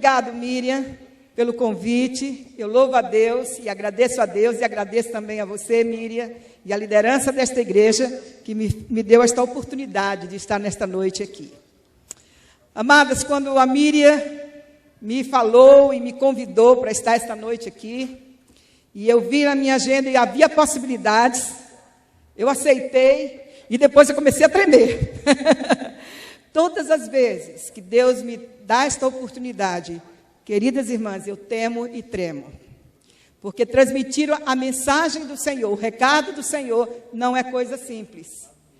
obrigado, Miriam, pelo convite. Eu louvo a Deus e agradeço também a você, Miriam, e a liderança desta igreja que me deu esta oportunidade de estar nesta noite aqui. Amadas, quando a Miriam me falou e me convidou para estar esta noite aqui, e eu vi na minha agenda e havia possibilidades, eu aceitei e depois eu comecei a tremer. Todas as vezes que Deus me dá esta oportunidade, queridas irmãs, eu temo e tremo. Porque transmitir a mensagem do Senhor, o recado do Senhor, não é coisa simples.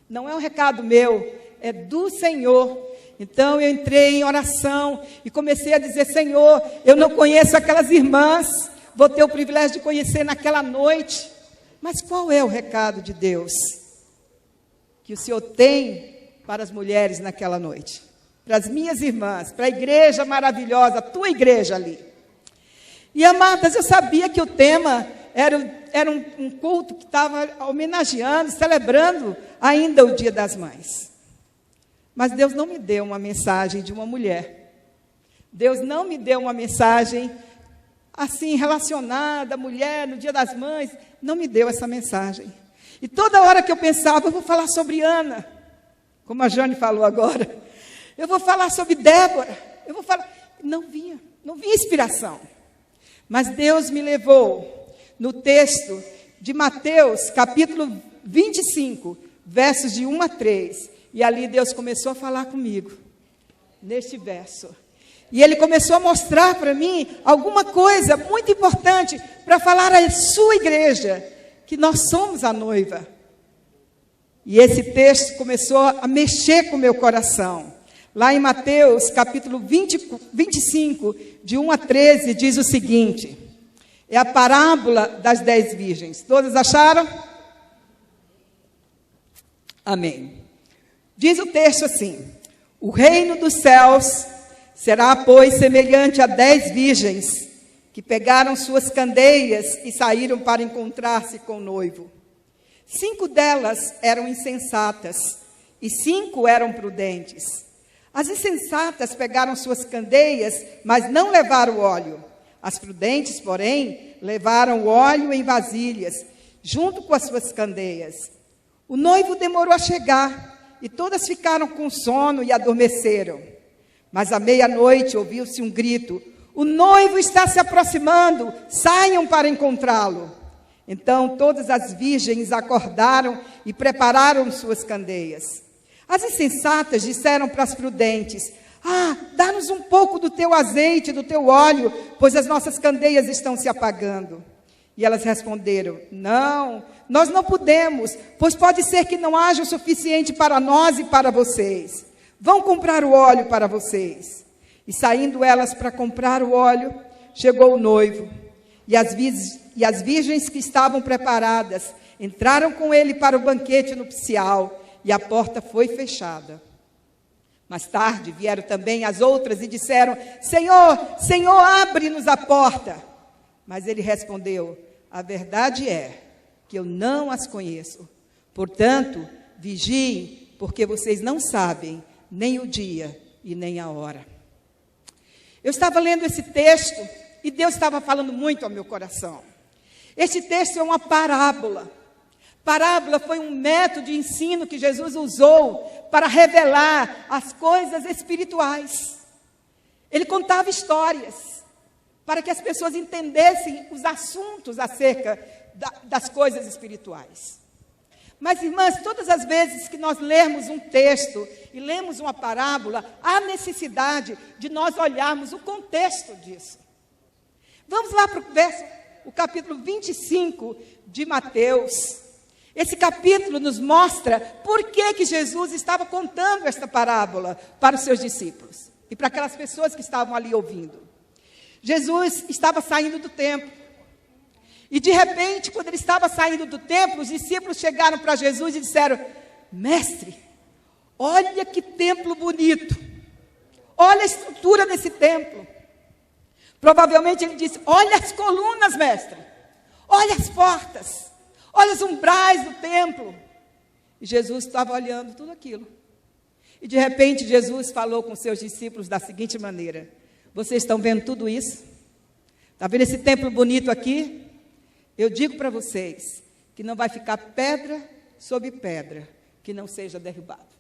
Não é um recado meu, é do Senhor. Então eu entrei em oração e comecei a dizer: Senhor, eu não conheço aquelas irmãs, vou ter o privilégio de conhecer naquela noite. Mas qual é o recado de Deus que o Senhor tem para as mulheres naquela noite? Para as minhas irmãs, para a igreja maravilhosa, a tua igreja ali. E, amadas, eu sabia que o tema era um culto que estava homenageando, celebrando ainda o Dia das Mães. Mas Deus não me deu uma mensagem de uma mulher. Deus não me deu uma mensagem assim relacionada à mulher no Dia das Mães. Não me deu essa mensagem. E toda hora que eu pensava, eu vou falar sobre Ana, como a Jane falou agora. Eu vou falar sobre Débora. Eu vou falar. Não vinha inspiração. Mas Deus me levou no texto de Mateus, capítulo 25, versos de 1 a 3. E ali Deus começou a falar comigo, neste verso. E Ele começou a mostrar para mim alguma coisa muito importante para falar à sua igreja, que nós somos a noiva. E esse texto começou a mexer com o meu coração. Lá em Mateus, capítulo 25, de 1 a 13, diz o seguinte: é a parábola das 10 virgens. Todas acharam? Amém. Diz o texto assim: o reino dos céus será, pois, semelhante a 10 virgens que pegaram suas candeias e saíram para encontrar-se com o noivo. 5 delas eram insensatas e 5 eram prudentes. As insensatas pegaram suas candeias, mas não levaram óleo. As prudentes, porém, levaram óleo em vasilhas, junto com as suas candeias. O noivo demorou a chegar, e todas ficaram com sono e adormeceram. Mas à meia-noite ouviu-se um grito: o noivo está se aproximando, saiam para encontrá-lo. Então todas as virgens acordaram e prepararam suas candeias. As insensatas disseram para as prudentes: dá-nos um pouco do teu azeite, do teu óleo, pois as nossas candeias estão se apagando. E elas responderam: não, nós não podemos, pois pode ser que não haja o suficiente para nós e para vocês. Vão comprar o óleo para vocês. E saindo elas para comprar o óleo, chegou o noivo. E as virgens que estavam preparadas entraram com ele para o banquete nupcial, e a porta foi fechada. Mais tarde vieram também as outras e disseram: Senhor, Senhor, abre-nos a porta. Mas ele respondeu: a verdade é que eu não as conheço. Portanto, vigiem, porque vocês não sabem nem o dia e nem a hora. Eu estava lendo esse texto e Deus estava falando muito ao meu coração. Este texto é uma parábola. Parábola foi um método de ensino que Jesus usou para revelar as coisas espirituais. Ele contava histórias para que as pessoas entendessem os assuntos acerca das coisas espirituais. Mas, irmãs, todas as vezes que nós lermos um texto e lemos uma parábola, há necessidade de nós olharmos o contexto disso. Vamos lá para o capítulo 25 de Mateus. Esse capítulo nos mostra por que Jesus estava contando esta parábola para os seus discípulos e para aquelas pessoas que estavam ali ouvindo. Jesus estava saindo do templo. E de repente, quando ele estava saindo do templo, os discípulos chegaram para Jesus e disseram: Mestre, olha que templo bonito. Olha a estrutura desse templo. Provavelmente ele disse: olha as colunas, mestre. Olha as portas. Olha os umbrais do templo. E Jesus estava olhando tudo aquilo. E de repente Jesus falou com seus discípulos da seguinte maneira: Vocês estão vendo tudo isso? Está vendo esse templo bonito aqui? Eu digo para vocês que não vai ficar pedra sobre pedra que não seja derrubado.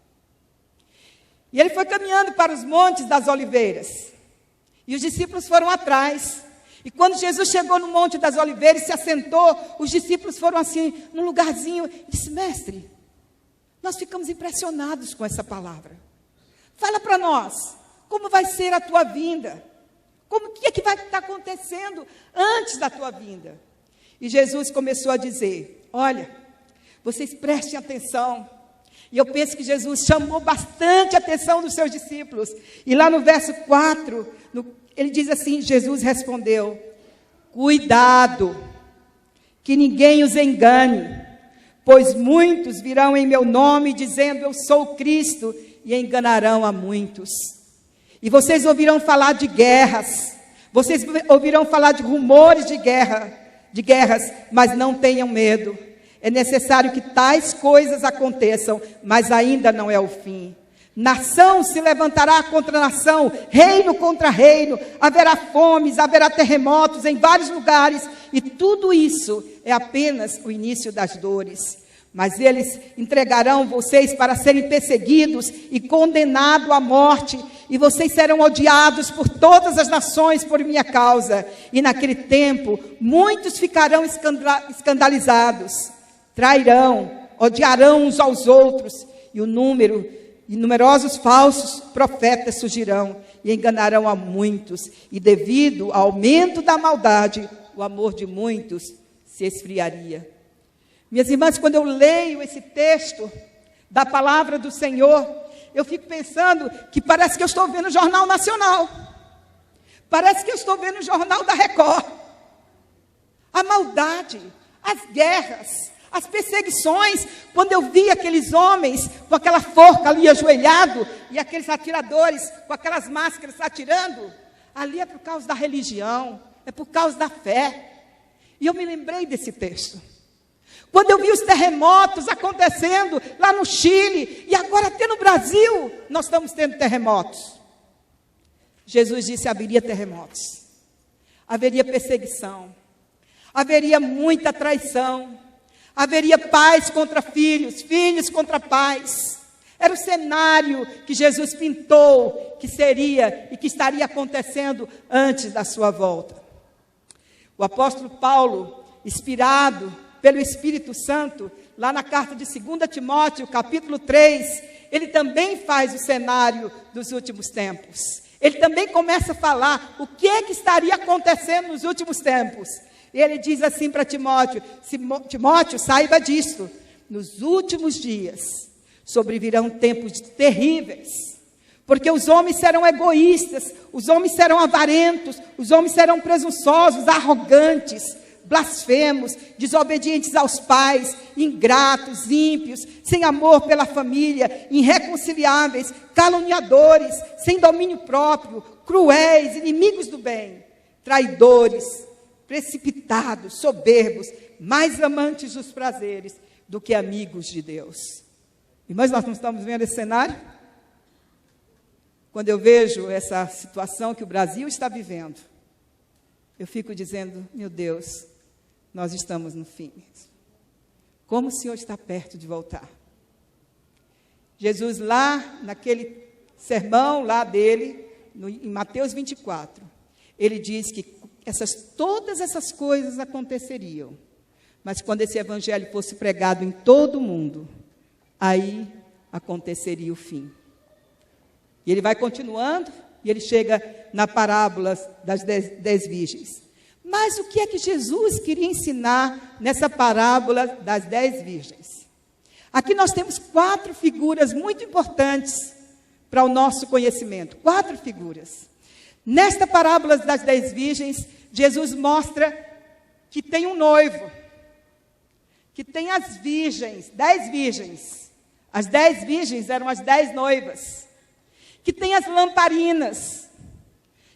E ele foi caminhando para os montes das oliveiras. E os discípulos foram atrás. E quando Jesus chegou no Monte das Oliveiras e se assentou, os discípulos foram assim, num lugarzinho, e disse: mestre, nós ficamos impressionados com essa palavra. Fala para nós, como vai ser a tua vinda? O que é que vai estar acontecendo antes da tua vinda? E Jesus começou a dizer: olha, vocês prestem atenção. E eu penso que Jesus chamou bastante a atenção dos seus discípulos. E lá no verso 4, ele diz assim, Jesus respondeu: cuidado, que ninguém os engane, pois muitos virão em meu nome dizendo eu sou o Cristo, e enganarão a muitos. E vocês ouvirão falar de guerras, vocês ouvirão falar de rumores de guerras, mas não tenham medo. É necessário que tais coisas aconteçam, mas ainda não é o fim. Nação se levantará contra nação, reino contra reino, haverá fomes, haverá terremotos em vários lugares, e tudo isso é apenas o início das dores. Mas eles entregarão vocês para serem perseguidos e condenados à morte, e vocês serão odiados por todas as nações por minha causa. E naquele tempo, muitos ficarão escandalizados, trairão, odiarão uns aos outros, e numerosos falsos profetas surgirão e enganarão a muitos. E devido ao aumento da maldade, o amor de muitos se esfriaria. Minhas irmãs, quando eu leio esse texto da palavra do Senhor, eu fico pensando que parece que eu estou vendo o Jornal Nacional. Parece que eu estou vendo o Jornal da Record. A maldade, as guerras, as perseguições. Quando eu vi aqueles homens com aquela forca ali ajoelhado, e aqueles atiradores com aquelas máscaras atirando, ali é por causa da religião, é por causa da fé. E eu me lembrei desse texto. Quando eu vi os terremotos acontecendo lá no Chile, e agora até no Brasil, nós estamos tendo terremotos. Jesus disse: haveria terremotos, haveria perseguição, haveria muita traição, haveria pais contra filhos, filhos contra pais. Era o cenário que Jesus pintou, que seria e que estaria acontecendo antes da sua volta. O apóstolo Paulo, inspirado pelo Espírito Santo, lá na carta de 2 Timóteo, capítulo 3, ele também faz o cenário dos últimos tempos. Ele também começa a falar o que é que estaria acontecendo nos últimos tempos. E ele diz assim para Timóteo: Timóteo, saiba disto, nos últimos dias sobrevirão tempos terríveis, porque os homens serão egoístas, os homens serão avarentos, os homens serão presunçosos, arrogantes, blasfemos, desobedientes aos pais, ingratos, ímpios, sem amor pela família, irreconciliáveis, caluniadores, sem domínio próprio, cruéis, inimigos do bem, traidores, precipitados, soberbos, mais amantes dos prazeres do que amigos de Deus. Irmãos, nós não estamos vendo esse cenário? Quando eu vejo essa situação que o Brasil está vivendo, eu fico dizendo: meu Deus, nós estamos no fim. Como o Senhor está perto de voltar. Jesus lá, naquele sermão lá dele, em Mateus 24, ele diz que todas essas coisas aconteceriam, mas quando esse evangelho fosse pregado em todo o mundo, aí aconteceria o fim. E ele vai continuando, e ele chega na parábola das 10 virgens. Mas o que é que Jesus queria ensinar nessa parábola das 10 virgens? Aqui nós temos 4 figuras muito importantes para o nosso conhecimento. 4 figuras. Nesta parábola das 10 virgens, Jesus mostra que tem um noivo, que tem as virgens, 10 virgens. As 10 virgens eram as 10 noivas. Que tem as lamparinas,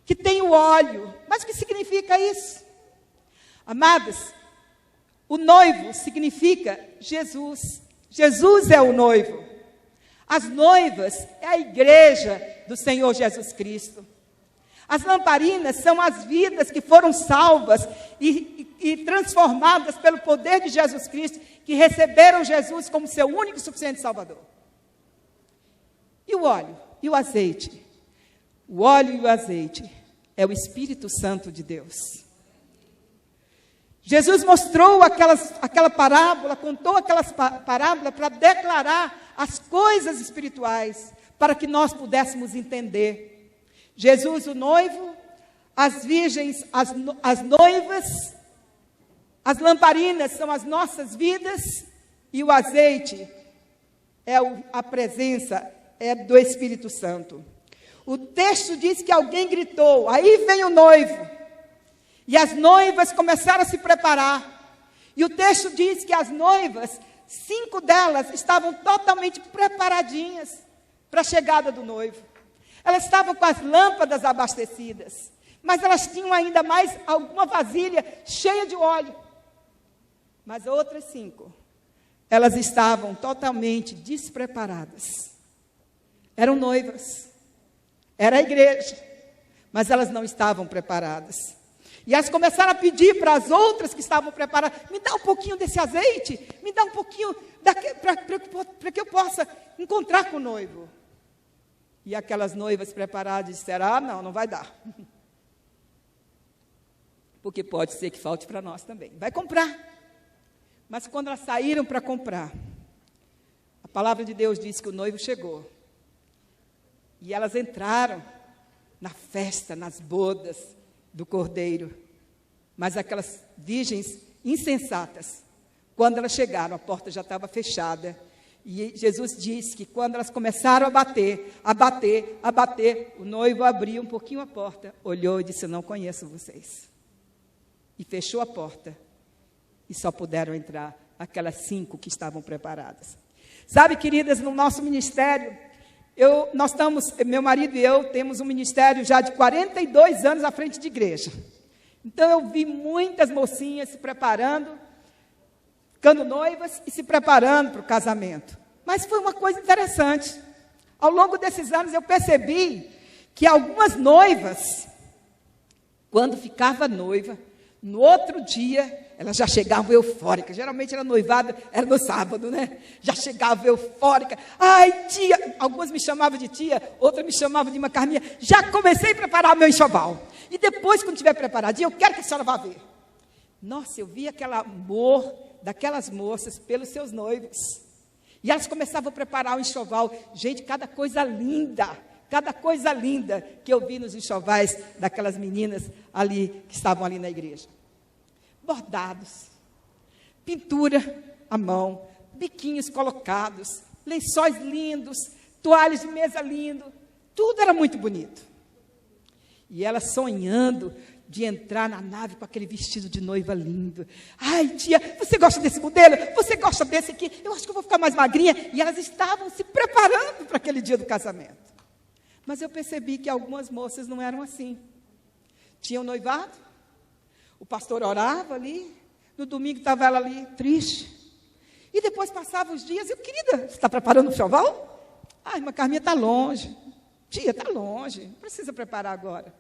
que tem o óleo. Mas o que significa isso? Amados, o noivo significa Jesus. Jesus é o noivo. As noivas é a igreja do Senhor Jesus Cristo. As lamparinas são as vidas que foram salvas e transformadas pelo poder de Jesus Cristo, que receberam Jesus como seu único e suficiente Salvador. E o óleo? E o azeite? O óleo e o azeite é o Espírito Santo de Deus. Jesus mostrou aquela parábola, contou aquelas parábolas para declarar as coisas espirituais, para que nós pudéssemos entender. Jesus, o noivo, as virgens, as noivas, as lamparinas são as nossas vidas, e o azeite é a presença do Espírito Santo. O texto diz que alguém gritou, aí vem o noivo. E as noivas começaram a se preparar. E o texto diz que as noivas, 5 delas, estavam totalmente preparadinhas para a chegada do noivo. Elas estavam com as lâmpadas abastecidas, mas elas tinham ainda mais alguma vasilha cheia de óleo. Mas outras 5, elas estavam totalmente despreparadas. Eram noivas, era a igreja, mas elas não estavam preparadas. E elas começaram a pedir para as outras que estavam preparadas, me dá um pouquinho desse azeite, me dá um pouquinho para que eu possa encontrar com o noivo. E aquelas noivas preparadas disseram, não vai dar. Porque pode ser que falte para nós também. Vai comprar. Mas quando elas saíram para comprar, a palavra de Deus diz que o noivo chegou. E elas entraram na festa, nas bodas do Cordeiro. Mas aquelas virgens insensatas, quando elas chegaram, a porta já estava fechada. E Jesus disse que quando elas começaram a bater, o noivo abriu um pouquinho a porta, olhou e disse, eu não conheço vocês. E fechou a porta. E só puderam entrar aquelas 5 que estavam preparadas. Sabe, queridas, no nosso ministério, meu marido e eu temos um ministério já de 42 anos à frente de igreja. Então eu vi muitas mocinhas se preparando, ficando noivas e se preparando para o casamento. Mas foi uma coisa interessante. Ao longo desses anos eu percebi que algumas noivas, quando ficava noiva, no outro dia, elas já chegavam eufóricas. Geralmente era noivado, era no sábado, né? Já chegava eufórica. Ai, tia, algumas me chamavam de tia, outras me chamavam de Carminha. Já comecei a preparar meu enxoval. E depois, quando estiver preparadinha, eu quero que a senhora vá ver. Nossa, eu vi aquele amor daquelas moças pelos seus noivos. E elas começavam a preparar o enxoval. Gente, cada coisa linda que eu vi nos enxovais daquelas meninas ali, que estavam ali na igreja. Bordados, pintura à mão, biquinhos colocados, lençóis lindos, toalhas de mesa lindo, tudo era muito bonito. E ela sonhando de entrar na nave com aquele vestido de noiva lindo. Ai, tia, você gosta desse modelo? Você gosta desse aqui? Eu acho que eu vou ficar mais magrinha. E elas estavam se preparando para aquele dia do casamento. Mas eu percebi que algumas moças não eram assim. Tinham noivado, o pastor orava ali, no domingo estava ela ali, triste. E depois passavam os dias, eu, querida, você está preparando o enxoval? Ai, irmã Carminha está longe. Tia, está longe, não precisa preparar agora.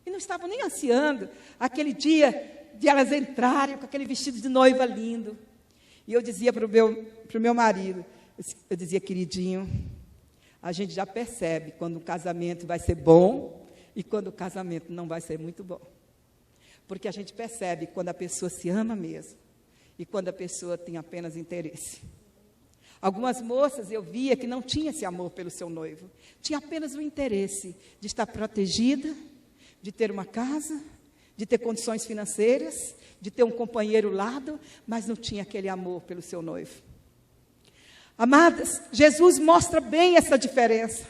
E não estavam nem ansiando aquele dia de elas entrarem com aquele vestido de noiva lindo. E eu dizia para o meu marido, eu dizia, queridinho, a gente já percebe quando o casamento vai ser bom e quando o casamento não vai ser muito bom. Porque a gente percebe quando a pessoa se ama mesmo e quando a pessoa tem apenas interesse. Algumas moças eu via que não tinha esse amor pelo seu noivo. Tinha apenas o interesse de estar protegida, de ter uma casa, de ter condições financeiras, de ter um companheiro ao lado, mas não tinha aquele amor pelo seu noivo. Amadas, Jesus mostra bem essa diferença.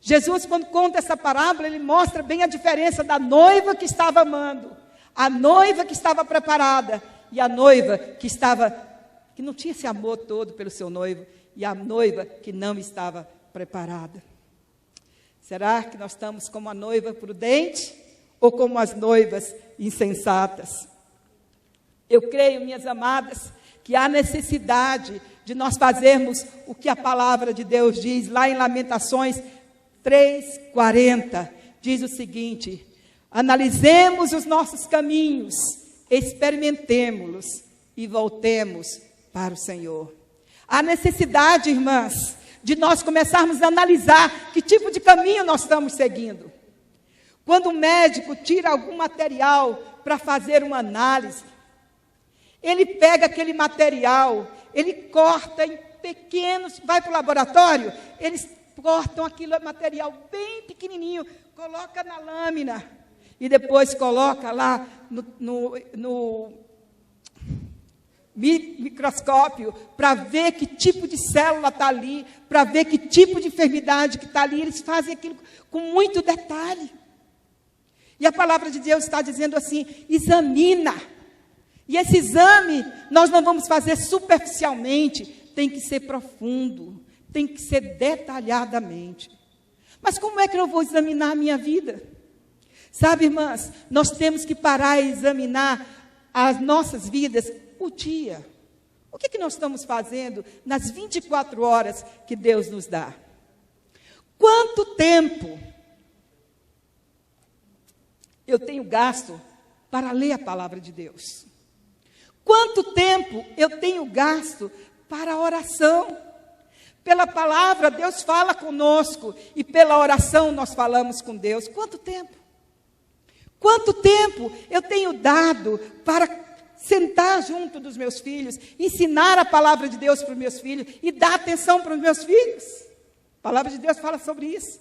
Jesus, quando conta essa parábola, ele mostra bem a diferença da noiva que estava amando, a noiva que estava preparada e a noiva que não tinha esse amor todo pelo seu noivo e a noiva que não estava preparada. Será que nós estamos como a noiva prudente ou como as noivas insensatas? Eu creio, minhas amadas, que há necessidade de nós fazermos o que a palavra de Deus diz lá em Lamentações 3:40, diz o seguinte: analisemos os nossos caminhos, experimentemo-los e voltemos para o Senhor. Há necessidade, irmãs, de nós começarmos a analisar que tipo de caminho nós estamos seguindo. Quando o médico tira algum material para fazer uma análise, ele pega aquele material, ele corta em pequenos, vai para o laboratório, eles cortam aquele material bem pequenininho, coloca na lâmina e depois coloca lá no microscópio para ver que tipo de célula está ali, para ver que tipo de enfermidade que está ali. Eles fazem aquilo com muito detalhe. E a palavra de Deus está dizendo assim: examina. E esse exame nós não vamos fazer superficialmente, tem que ser profundo, tem que ser detalhadamente. Mas como é que eu vou examinar a minha vida? Sabe, irmãs, nós temos que parar e examinar as nossas vidas o dia. O que nós estamos fazendo nas 24 horas que Deus nos dá? Quanto tempo eu tenho gasto para ler a palavra de Deus? Quanto tempo eu tenho gasto para a oração? Pela palavra, Deus fala conosco, e pela oração nós falamos com Deus. Quanto tempo? Quanto tempo eu tenho dado para sentar junto dos meus filhos, ensinar a palavra de Deus para os meus filhos e dar atenção para os meus filhos? A palavra de Deus fala sobre isso.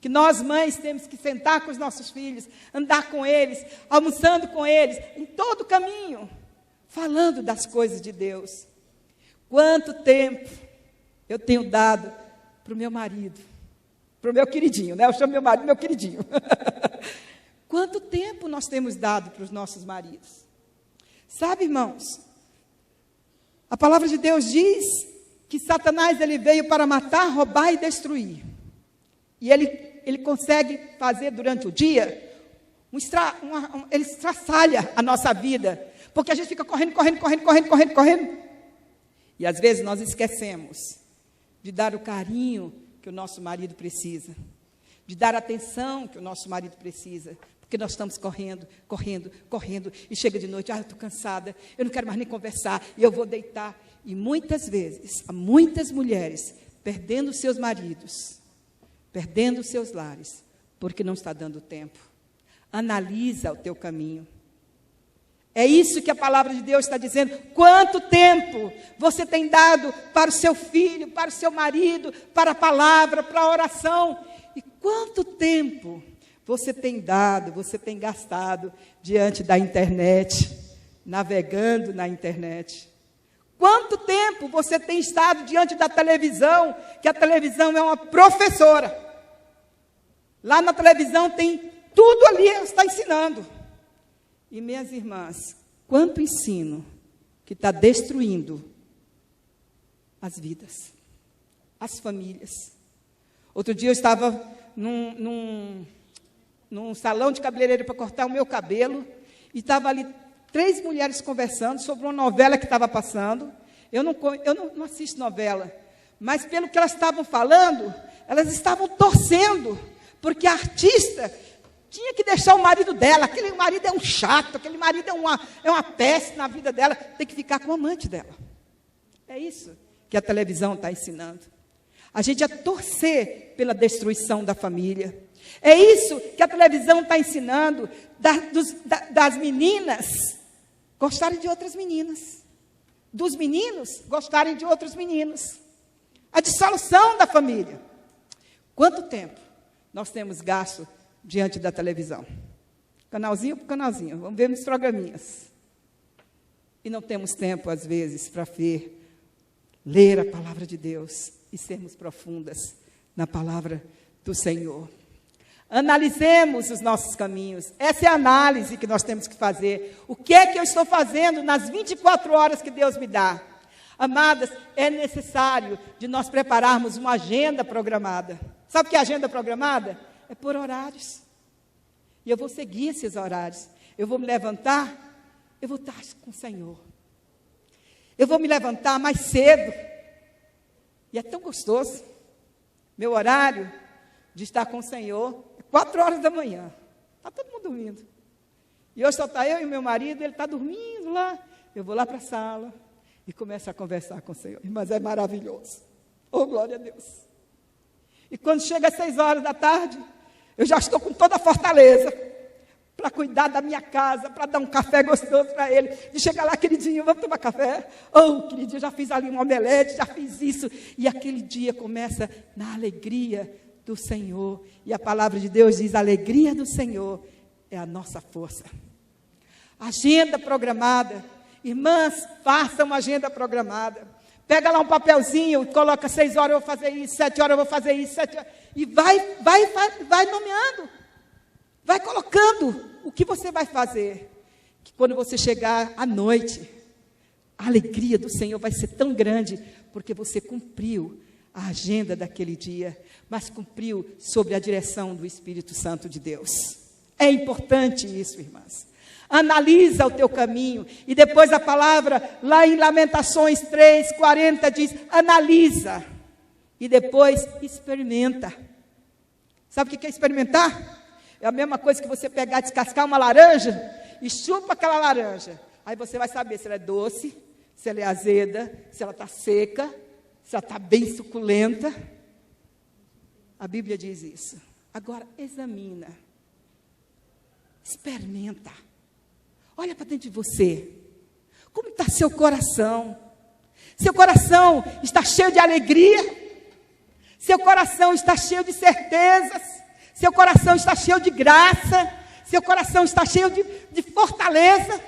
Que nós, mães, temos que sentar com os nossos filhos, andar com eles, almoçando com eles, em todo o caminho, falando das coisas de Deus. Quanto tempo eu tenho dado para o meu marido, para o meu queridinho, né? Eu chamo meu marido meu queridinho. Quanto tempo nós temos dado para os nossos maridos? Sabe, irmãos, a palavra de Deus diz que Satanás ele veio para matar, roubar e destruir. E ele consegue fazer durante o dia, ele estraçalha a nossa vida, porque a gente fica correndo. E às vezes nós esquecemos de dar o carinho que o nosso marido precisa, de dar a atenção que o nosso marido precisa, porque nós estamos correndo, e chega de noite, eu estou cansada, eu não quero mais nem conversar, e eu vou deitar. E muitas vezes, há muitas mulheres perdendo seus maridos, perdendo seus lares, porque não está dando tempo. Analisa o teu caminho. É isso que a palavra de Deus está dizendo. Quanto tempo você tem dado para o seu filho, para o seu marido, para a palavra, para a oração? E quanto tempo você tem dado, você tem gastado diante da internet, navegando na internet? Quanto tempo você tem estado diante da televisão, que a televisão é uma professora? Lá na televisão tem tudo ali, está ensinando. E minhas irmãs, quanto ensino que está destruindo as vidas, as famílias. Outro dia eu estava num salão de cabeleireiro para cortar o meu cabelo, e estava ali 3 mulheres conversando sobre uma novela que estava passando. Eu não assisto novela, mas pelo que elas estavam falando, elas estavam torcendo, porque a artista tinha que deixar o marido dela. Aquele marido é um chato, aquele marido é uma peste na vida dela, tem que ficar com o amante dela. É isso que a televisão está ensinando. A gente a torcer pela destruição da família. É isso que a televisão está ensinando, das meninas gostarem de outras meninas, dos meninos gostarem de outros meninos. A dissolução da família. Quanto tempo nós temos gasto diante da televisão? Canalzinho por canalzinho, vamos ver nos programinhas. E não temos tempo, às vezes, para ler a palavra de Deus e sermos profundas na palavra do Senhor. Analisemos os nossos caminhos. Essa é a análise que nós temos que fazer. O que é que eu estou fazendo nas 24 horas que Deus me dá? Amadas, é necessário de nós prepararmos uma agenda programada. Sabe o que é agenda programada? É por horários. E eu vou seguir esses horários. Eu vou me levantar, eu vou estar com o Senhor. Eu vou me levantar mais cedo. E é tão gostoso. Meu horário de estar com o Senhor é 4 horas da manhã. Está todo mundo dormindo. E hoje só está eu e meu marido, ele está dormindo lá. Eu vou lá para a sala e começo a conversar com o Senhor. Mas é maravilhoso. Oh, glória a Deus. E quando chega às 6 horas da tarde, eu já estou com toda a fortaleza para cuidar da minha casa, para dar um café gostoso para ele. De chegar lá, queridinho, vamos tomar café? Oh, queridinho, já fiz ali um omelete, já fiz isso. E aquele dia começa na alegria do Senhor. E a palavra de Deus diz, a alegria do Senhor é a nossa força. Agenda programada. Irmãs, façam uma agenda programada. Pega lá um papelzinho e coloca 6 horas eu vou fazer isso, 7 horas eu vou fazer isso, 7 horas. E vai nomeando. Vai colocando o que você vai fazer. Que quando você chegar à noite, a alegria do Senhor vai ser tão grande, porque você cumpriu a agenda daquele dia, mas cumpriu sob a direção do Espírito Santo de Deus. É importante isso, irmãs. Analisa o teu caminho. E depois a palavra, lá em Lamentações 3:40, diz, analisa. E depois experimenta. Sabe o que é experimentar? É a mesma coisa que você pegar, descascar uma laranja e chupa aquela laranja. Aí você vai saber se ela é doce, se ela é azeda, se ela está seca, se ela está bem suculenta. A Bíblia diz isso. Agora, examina. Experimenta. Olha para dentro de você. Como está seu coração? Seu coração está cheio de alegria? Seu coração está cheio de certezas? Seu coração está cheio de graça? Seu coração está cheio de fortaleza?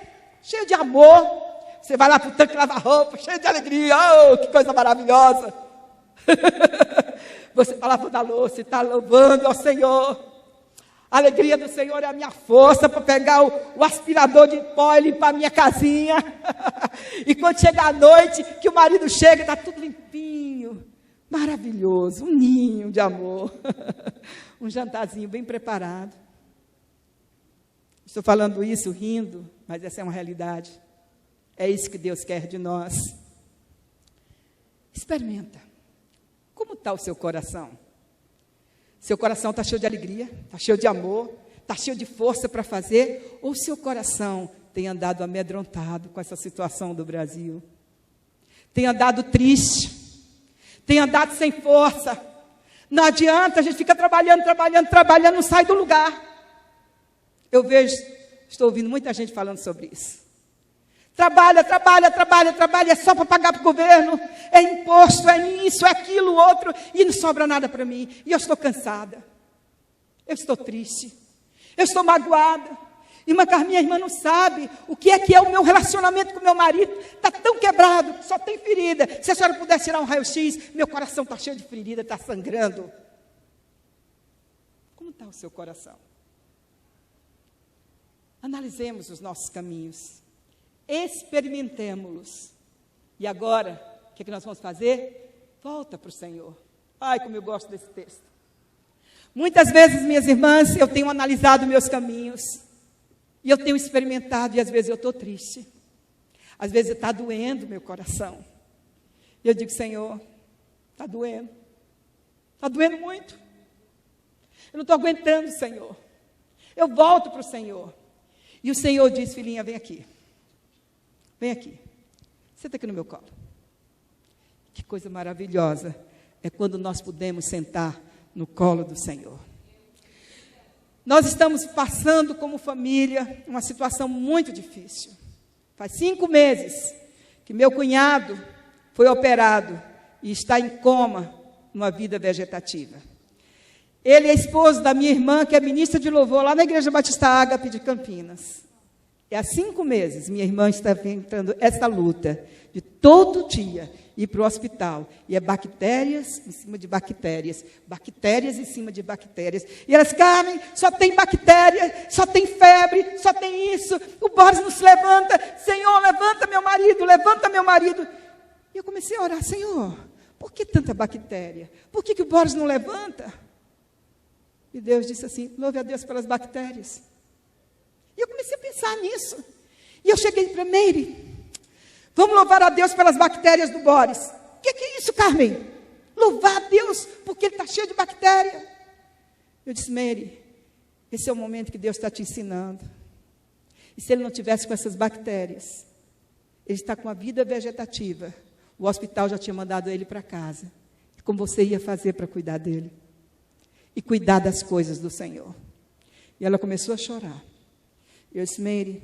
Cheio de amor? Você vai lá para o tanque lavar roupa, cheio de alegria. Oh, que coisa maravilhosa! Você está lavando a louça e está louvando ao Senhor. A alegria do Senhor é a minha força para pegar o aspirador de pó e limpar a minha casinha. E quando chega a noite, que o marido chega, está tudo limpinho, maravilhoso, um ninho de amor. Um jantarzinho bem preparado. Estou falando isso rindo, mas essa é uma realidade. É isso que Deus quer de nós. Experimenta. Como está o seu coração? Seu coração está cheio de alegria, está cheio de amor, está cheio de força para fazer? Ou seu coração tem andado amedrontado com essa situação do Brasil? Tem andado triste? Tem andado sem força? Não adianta, a gente fica trabalhando, não sai do lugar. Eu vejo, estou ouvindo muita gente falando sobre isso. Trabalha, é só para pagar para o governo, é imposto, é isso, é aquilo, outro, e não sobra nada para mim. E eu estou cansada, eu estou triste, eu estou magoada. Irmã Carminha, a irmã não sabe o que é o meu relacionamento com meu marido. Está tão quebrado, só tem ferida. Se a senhora pudesse tirar um raio-x, meu coração está cheio de ferida, está sangrando. Como está o seu coração? Analisemos os nossos caminhos. Experimentemos-los. E agora, o que nós vamos fazer? Volta para o Senhor. Ai, como eu gosto desse texto. Muitas vezes, minhas irmãs, eu tenho analisado meus caminhos. E eu tenho experimentado, e às vezes eu estou triste. Às vezes está doendo meu coração. E eu digo, Senhor, está doendo. Está doendo muito. Eu não estou aguentando, Senhor. Eu volto para o Senhor. E o Senhor diz, filhinha, vem aqui. Vem aqui. Senta aqui no meu colo. Que coisa maravilhosa é quando nós podemos sentar no colo do Senhor. Nós estamos passando como família uma situação muito difícil. Faz 5 meses que meu cunhado foi operado e está em coma numa vida vegetativa. Ele é esposo da minha irmã, que é ministra de louvor lá na Igreja Batista Ágape de Campinas. E há 5 meses minha irmã está enfrentando essa luta de todo dia ir para o hospital. E é bactérias em cima de bactérias em cima de bactérias. E elas, Carmen, só tem bactéria, só tem febre, só tem isso. O Boris não se levanta. Senhor, levanta meu marido, levanta meu marido. E eu comecei a orar, Senhor, por que tanta bactéria? Por que o Boris não levanta? E Deus disse assim, louve a Deus pelas bactérias. E eu comecei a pensar nisso. E eu cheguei para Meire, vamos louvar a Deus pelas bactérias do Boris. O que é isso, Carmen? Louvar a Deus porque ele está cheio de bactéria. Eu disse, Meire, Esse é o momento que Deus está te ensinando. E se ele não tivesse com essas bactérias, ele está com a vida vegetativa, o hospital já tinha mandado ele para casa. E como você ia fazer para cuidar dele? E cuidar das coisas do Senhor. E ela começou a chorar. Eu disse, Meire,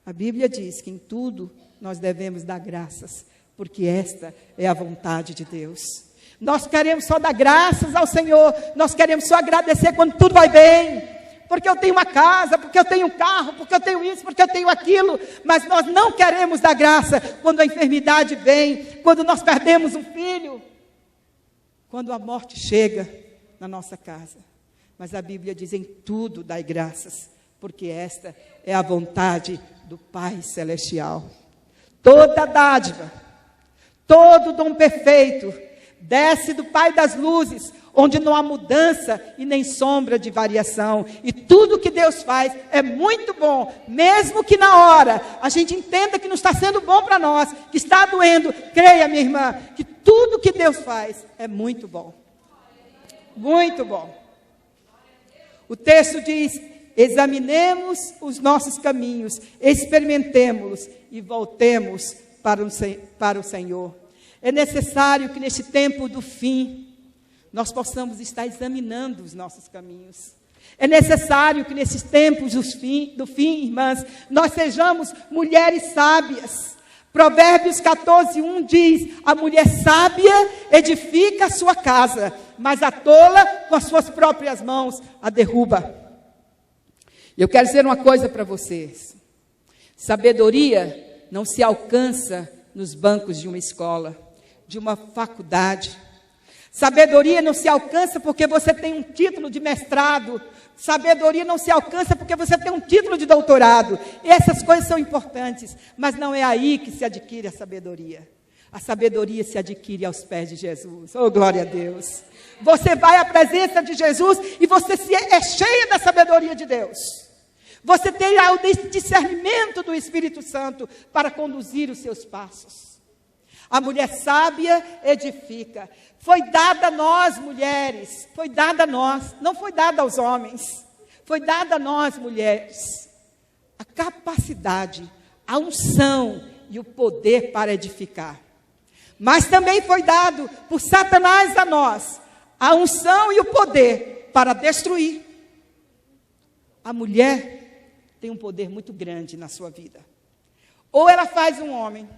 a Bíblia diz que em tudo nós devemos dar graças, porque esta é a vontade de Deus. Nós queremos só dar graças ao Senhor, nós queremos só agradecer quando tudo vai bem, porque eu tenho uma casa, porque eu tenho um carro, porque eu tenho isso, porque eu tenho aquilo, mas nós não queremos dar graça quando a enfermidade vem, quando nós perdemos um filho, quando a morte chega na nossa casa. Mas a Bíblia diz, em tudo dai graças, porque esta é a vontade do Pai Celestial. Toda dádiva, todo dom perfeito, desce do Pai das luzes, onde não há mudança e nem sombra de variação. E tudo que Deus faz é muito bom, mesmo que na hora a gente entenda que não está sendo bom para nós, que está doendo. Creia, minha irmã, que tudo que Deus faz é muito bom. Muito bom. O texto diz, examinemos os nossos caminhos, experimentemos-los e voltemos para o Senhor. É necessário que neste tempo do fim, nós possamos estar examinando os nossos caminhos. É necessário que nesses tempos do fim, irmãs, nós sejamos mulheres sábias. Provérbios 14:1 diz, a mulher sábia edifica a sua casa, mas a tola com as suas próprias mãos a derruba. Eu quero dizer uma coisa para vocês. Sabedoria não se alcança nos bancos de uma escola, de uma faculdade. Sabedoria não se alcança porque você tem um título de mestrado. Sabedoria não se alcança porque você tem um título de doutorado. Essas coisas são importantes, mas não é aí que se adquire a sabedoria. A sabedoria se adquire aos pés de Jesus. Oh, glória a Deus. Você vai à presença de Jesus e você é cheia da sabedoria de Deus. Você tem o discernimento do Espírito Santo para conduzir os seus passos. A mulher sábia edifica. Foi dada a nós, mulheres. Foi dada a nós. Não foi dada aos homens. Foi dada a nós, mulheres. A capacidade, a unção e o poder para edificar. Mas também foi dado por Satanás a nós a unção e o poder para destruir. A mulher tem um poder muito grande na sua vida. Ou ela faz um homem,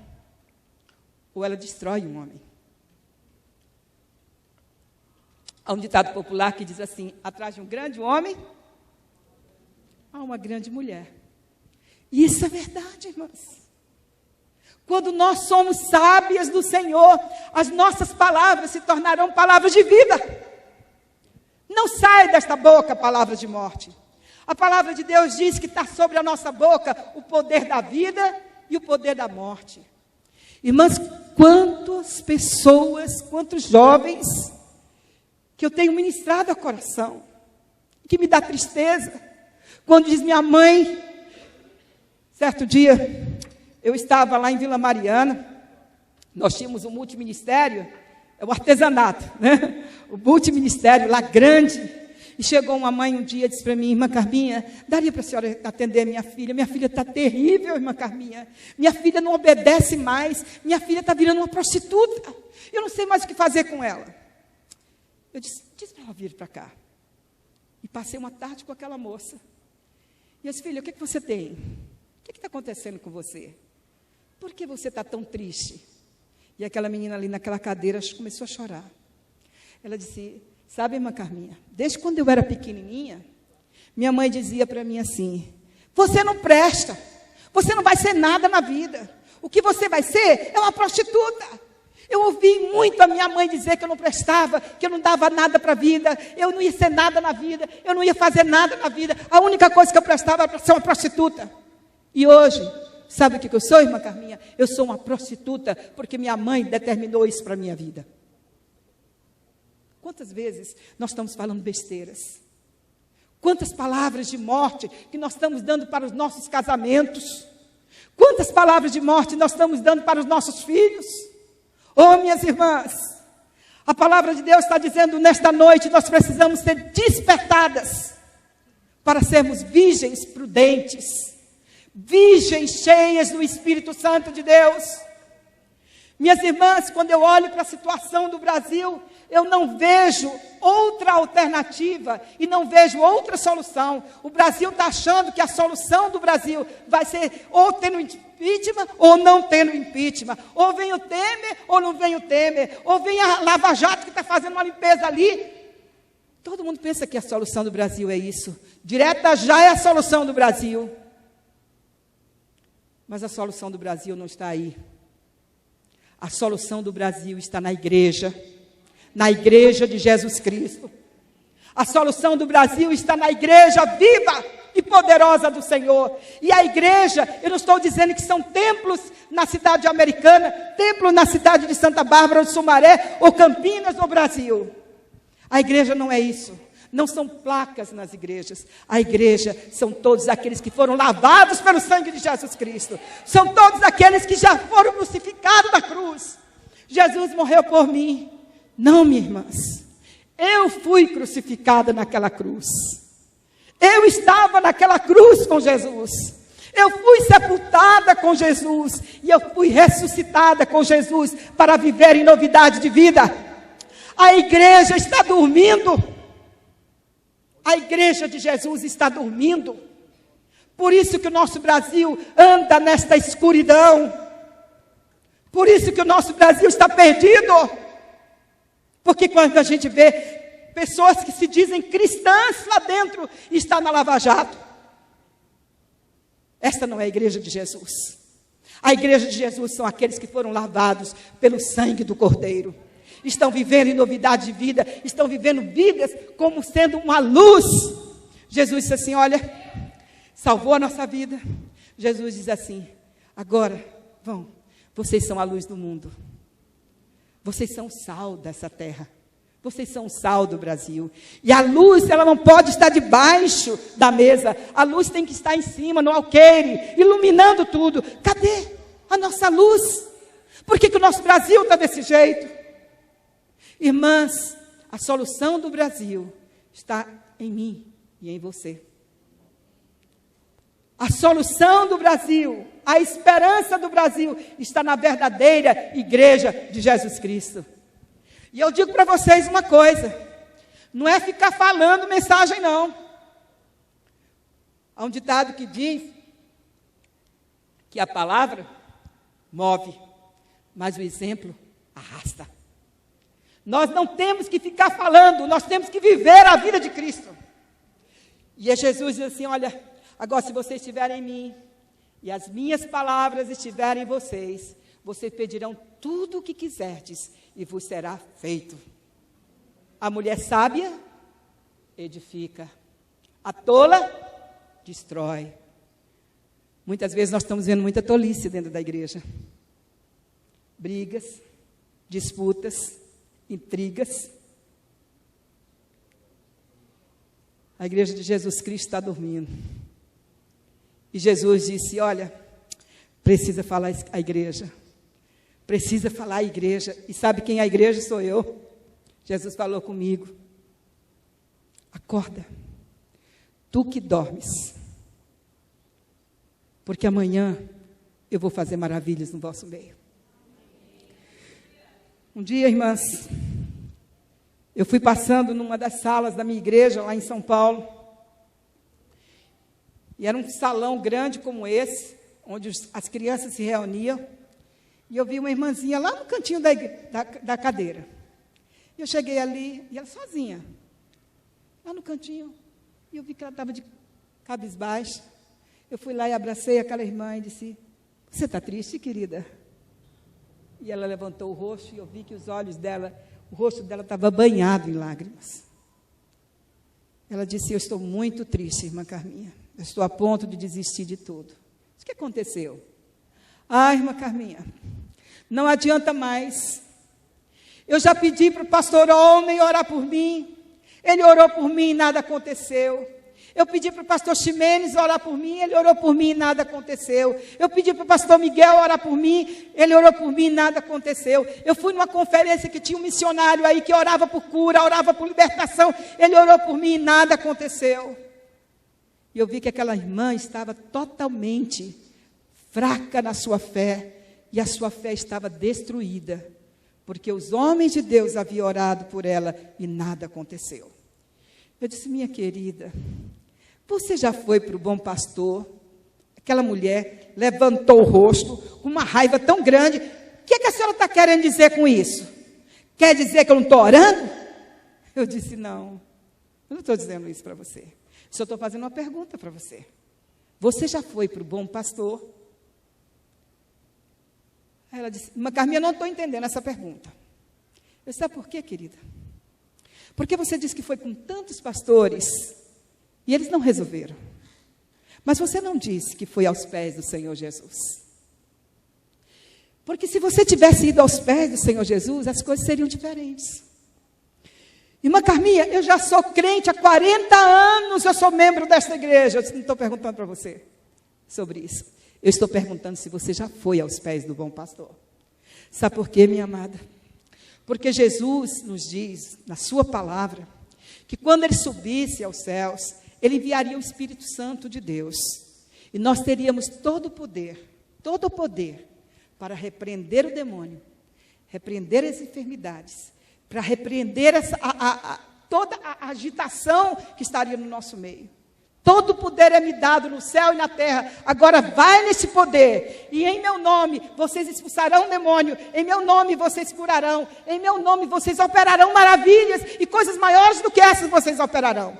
ou ela destrói um homem. Há um ditado popular que diz assim, atrás de um grande homem, há uma grande mulher. E isso é verdade, irmãs. Quando nós somos sábias do Senhor, as nossas palavras se tornarão palavras de vida. Não sai desta boca palavras de morte. A palavra de Deus diz que está sobre a nossa boca o poder da vida e o poder da morte. Irmãs, quantas pessoas, quantos jovens que eu tenho ministrado ao coração, que me dá tristeza, quando diz minha mãe, certo dia, eu estava lá em Vila Mariana, nós tínhamos um multiministério, é o artesanato, né? O multiministério lá grande, e chegou uma mãe um dia e disse para mim, irmã Carminha, daria para a senhora atender minha filha está terrível, irmã Carminha, minha filha não obedece mais, minha filha está virando uma prostituta, eu não sei mais o que fazer com ela. Eu disse, diz para ela vir para cá. E passei uma tarde com aquela moça. E eu disse, filha, o que você tem? O que está acontecendo com você? Por que você está tão triste? E aquela menina ali naquela cadeira começou a chorar. Ela disse, sabe, irmã Carminha, desde quando eu era pequenininha, minha mãe dizia para mim assim, você não presta, você não vai ser nada na vida. O que você vai ser é uma prostituta. Eu ouvi muito a minha mãe dizer que eu não prestava, que eu não dava nada para a vida, eu não ia ser nada na vida, eu não ia fazer nada na vida. A única coisa que eu prestava era para ser uma prostituta. E hoje, sabe o que eu sou, irmã Carminha? Eu sou uma prostituta porque minha mãe determinou isso para a minha vida. Quantas vezes nós estamos falando besteiras? Quantas palavras de morte que nós estamos dando para os nossos casamentos? Quantas palavras de morte nós estamos dando para os nossos filhos? Oh, minhas irmãs, a palavra de Deus está dizendo, nesta noite nós precisamos ser despertadas para sermos virgens prudentes, virgens cheias do Espírito Santo de Deus. Minhas irmãs, quando eu olho para a situação do Brasil, eu não vejo outra alternativa e não vejo outra solução. O Brasil está achando que a solução do Brasil vai ser ou tendo impeachment ou não tendo impeachment. Ou vem o Temer ou não vem o Temer. Ou vem a Lava Jato que está fazendo uma limpeza ali. Todo mundo pensa que a solução do Brasil é isso. Direta já é a solução do Brasil. Mas a solução do Brasil não está aí. A solução do Brasil está na igreja de Jesus Cristo. A solução do Brasil está na igreja viva e poderosa do Senhor. E a igreja, eu não estou dizendo que são templos na cidade americana, templos na cidade de Santa Bárbara, ou Sumaré, ou Campinas, no Brasil. A igreja não é isso. Não são placas nas igrejas. A igreja são todos aqueles que foram lavados pelo sangue de Jesus Cristo. São todos aqueles que já foram crucificados na cruz. Jesus morreu por mim. Não, minhas irmãs. Eu fui crucificada naquela cruz. Eu estava naquela cruz com Jesus. Eu fui sepultada com Jesus. E eu fui ressuscitada com Jesus para viver em novidade de vida. A igreja está dormindo. A igreja de Jesus está dormindo. Por isso que o nosso Brasil anda nesta escuridão. Por isso que o nosso Brasil está perdido. Porque quando a gente vê pessoas que se dizem cristãs lá dentro, está na Lava Jato. Esta não é a igreja de Jesus. A igreja de Jesus são aqueles que foram lavados pelo sangue do Cordeiro. Estão vivendo em novidade de vida, estão vivendo vidas como sendo uma luz. Jesus disse assim, olha, salvou a nossa vida. Jesus diz assim, agora, vão, vocês são a luz do mundo. Vocês são o sal dessa terra. Vocês são o sal do Brasil. E a luz, ela não pode estar debaixo da mesa. A luz tem que estar em cima, no alqueire, iluminando tudo. Cadê a nossa luz? Por que o nosso Brasil está desse jeito? Irmãs, a solução do Brasil está em mim e em você. A solução do Brasil, a esperança do Brasil está na verdadeira igreja de Jesus Cristo. E eu digo para vocês uma coisa, não é ficar falando mensagem não. Há um ditado que diz que a palavra move, mas o exemplo arrasta. Nós não temos que ficar falando, nós temos que viver a vida de Cristo. E Jesus diz assim, olha, agora se vocês estiverem em mim, e as minhas palavras estiverem em vocês, vocês pedirão tudo o que quiserdes, e vos será feito. A mulher sábia edifica, a tola destrói. Muitas vezes nós estamos vendo muita tolice dentro da igreja. Brigas, disputas, intrigas. A igreja de Jesus Cristo está dormindo. E Jesus disse, olha, precisa falar a igreja. Precisa falar a igreja. E sabe quem é a igreja? Sou eu. Jesus falou comigo. Acorda. Tu que dormes. Porque amanhã eu vou fazer maravilhas no vosso meio. Um dia, irmãs, eu fui passando numa das salas da minha igreja, lá em São Paulo, e era um salão grande como esse, onde as crianças se reuniam, e eu vi uma irmãzinha lá no cantinho da cadeira. E eu cheguei ali, e ela sozinha, lá no cantinho, e eu vi que ela estava de cabisbaixa. Eu fui lá e abracei aquela irmã e disse, você está triste, querida? E ela levantou o rosto e eu vi que os olhos dela, o rosto dela estava banhado em lágrimas. Ela disse, eu estou muito triste, irmã Carminha. Eu estou a ponto de desistir de tudo. O que aconteceu? Ah, irmã Carminha, não adianta mais. Eu já pedi para o pastor Olney orar por mim. Ele orou por mim e nada aconteceu. Eu pedi para o pastor Ximenes orar por mim, ele orou por mim e nada aconteceu. Eu pedi para o pastor Miguel orar por mim, ele orou por mim e nada aconteceu. Eu fui numa conferência que tinha um missionário aí que orava por cura, orava por libertação, ele orou por mim e nada aconteceu. E eu vi que aquela irmã estava totalmente fraca na sua fé, e a sua fé estava destruída, porque os homens de Deus haviam orado por ela e nada aconteceu. Eu disse: minha querida, você já foi para o Bom Pastor? Aquela mulher levantou o rosto com uma raiva tão grande. O que a senhora está querendo dizer com isso? Quer dizer que eu não estou orando? Eu disse: não, eu não estou dizendo isso para você. Só estou fazendo uma pergunta para você. Você já foi para o Bom Pastor? Aí ela disse: mas Carminha, eu não estou entendendo essa pergunta. Eu disse: sabe por quê, querida? Porque você disse que foi com tantos pastores e eles não resolveram. Mas você não disse que foi aos pés do Senhor Jesus. Porque se você tivesse ido aos pés do Senhor Jesus, as coisas seriam diferentes. Irmã Carminha, eu já sou crente há 40 anos, eu sou membro desta igreja. Eu não estou perguntando para você sobre isso. Eu estou perguntando se você já foi aos pés do Bom Pastor. Sabe por quê, minha amada? Porque Jesus nos diz, na sua palavra, que quando Ele subisse aos céus, Ele enviaria o Espírito Santo de Deus. E nós teríamos todo o poder para repreender o demônio, repreender as enfermidades, para repreender toda a agitação que estaria no nosso meio. Todo o poder é me dado no céu e na terra. Agora vai nesse poder. E em meu nome vocês expulsarão o demônio. Em meu nome vocês curarão. Em meu nome vocês operarão maravilhas. E coisas maiores do que essas vocês operarão.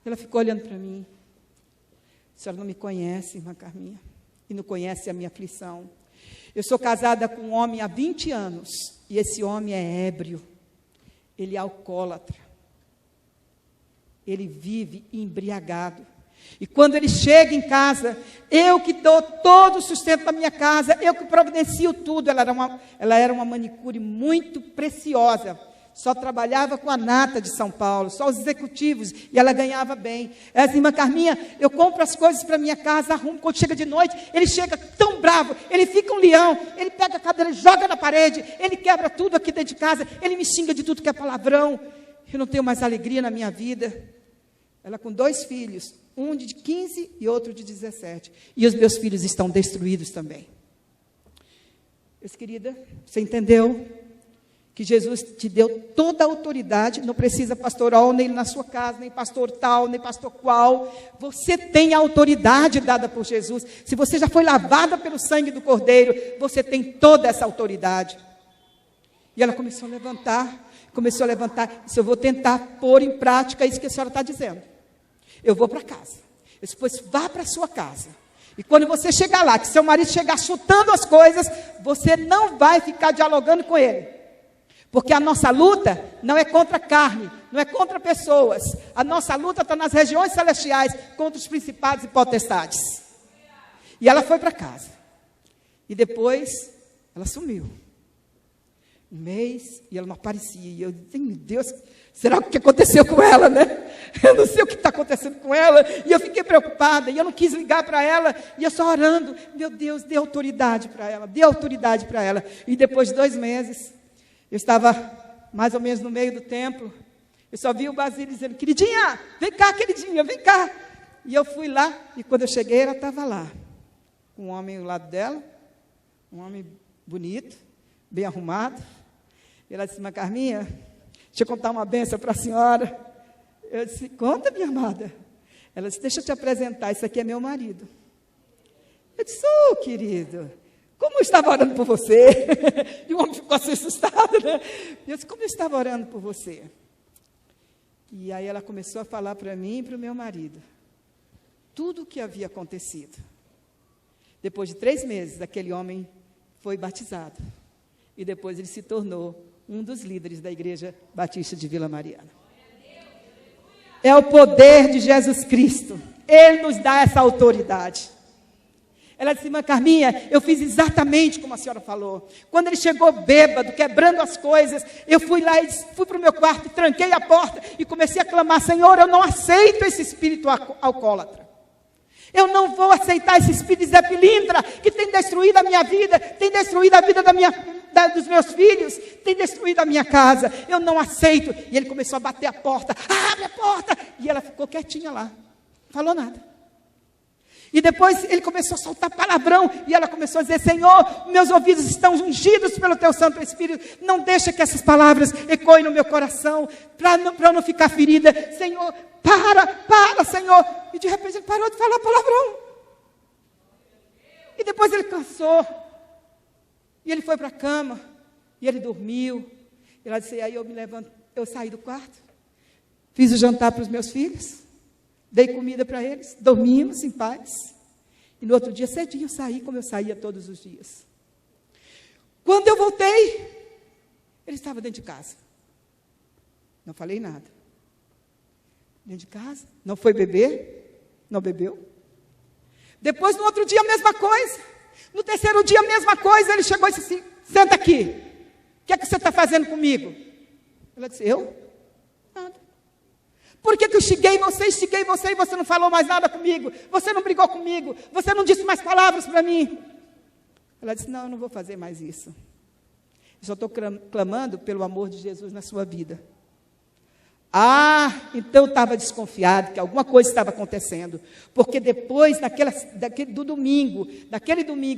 Ela ficou olhando para mim. A senhora não me conhece, irmã Carminha. E não conhece a minha aflição. Eu sou casada com um homem há 20 anos. E esse homem é ébrio. Ele é alcoólatra. Ele vive embriagado. E quando ele chega em casa, eu que dou todo o sustento da minha casa, eu que providencio tudo. Ela era uma manicure muito preciosa. Só trabalhava com a nata de São Paulo, só os executivos, e ela ganhava bem. Ela disse: irmã Carminha, eu compro as coisas para minha casa, arrumo. Quando chega de noite, ele chega tão bravo, ele fica um leão, ele pega a cadeira, joga na parede, ele quebra tudo aqui dentro de casa, ele me xinga de tudo que é palavrão. Eu não tenho mais alegria na minha vida. Ela com 2 filhos, um de 15 e outro de 17. E os meus filhos estão destruídos também. Meus querida, você entendeu que Jesus te deu toda a autoridade? Não precisa pastoral nem na sua casa, nem pastor tal, nem pastor qual. Você tem a autoridade dada por Jesus. Se você já foi lavada pelo sangue do Cordeiro, você tem toda essa autoridade. E ela começou a levantar. Disse: eu vou tentar pôr em prática isso que a senhora está dizendo. Eu vou para casa. Eu disse: pois vá para a sua casa. E quando você chegar lá, que seu marido chegar chutando as coisas, você não vai ficar dialogando com ele. Porque a nossa luta não é contra a carne, não é contra pessoas. A nossa luta está nas regiões celestiais, contra os principados e potestades. E ela foi para casa. E depois, ela sumiu. Um mês, e ela não aparecia. E eu disse: meu Deus, será que aconteceu com ela, né? Eu não sei o que está acontecendo com ela. E eu fiquei preocupada, e eu não quis ligar para ela. E eu só orando: meu Deus, dê autoridade para ela, dê autoridade para ela. E depois de 2 meses, eu estava mais ou menos no meio do templo. Eu só vi o Basílio dizendo: queridinha, vem cá, queridinha, vem cá. E eu fui lá, e quando eu cheguei, ela estava lá. Com um homem ao lado dela, um homem bonito, bem arrumado. E ela disse: irmã Carminha, deixa eu contar uma bênção para a senhora. Eu disse: conta, minha amada. Ela disse: deixa eu te apresentar, isso aqui é meu marido. Eu disse: oh, querido, como eu estava orando por você. E o homem ficou assim assustado, né? Eu disse: como eu estava orando por você. E aí ela começou a falar para mim e para o meu marido tudo o que havia acontecido. Depois de 3 meses, aquele homem foi batizado. E depois ele se tornou um dos líderes da Igreja Batista de Vila Mariana. É o poder de Jesus Cristo. Ele nos dá essa autoridade. Ela disse: irmã Carminha, eu fiz exatamente como a senhora falou. Quando ele chegou bêbado, quebrando as coisas, eu fui lá e fui para o meu quarto, tranquei a porta e comecei a clamar: Senhor, eu não aceito esse espírito alcoólatra. Eu não vou aceitar esse espírito de Zé Pilintra, que tem destruído a minha vida, tem destruído a vida dos meus filhos, tem destruído a minha casa. Eu não aceito. E ele começou a bater a porta. Abre a porta. E ela ficou quietinha lá. Não falou nada. E depois ele começou a soltar palavrão. E ela começou a dizer: Senhor, meus ouvidos estão ungidos pelo teu Santo Espírito. Não deixa que essas palavras ecoem no meu coração, para eu não ficar ferida. Senhor, para, Senhor. E de repente ele parou de falar palavrão. E depois ele cansou. E ele foi para a cama. E ele dormiu. E ela disse: aí eu me levanto, eu saí do quarto. Fiz o jantar para os meus filhos. Dei comida para eles, dormimos em paz. E no outro dia, cedinho, eu saí como eu saía todos os dias. Quando eu voltei, ele estava dentro de casa. Não falei nada. Dentro de casa, não foi beber, não bebeu. Depois, no outro dia, a mesma coisa. No terceiro dia, a mesma coisa. Ele chegou e disse assim: senta aqui. O que é que você está fazendo comigo? Ela disse: eu? Nada. Por que eu instiguei você e você não falou mais nada comigo? Você não brigou comigo? Você não disse mais palavras para mim? Ela disse: não, eu não vou fazer mais isso. Eu só estou clamando pelo amor de Jesus na sua vida. Então eu estava desconfiado que alguma coisa estava acontecendo. Porque depois, daquele domingo,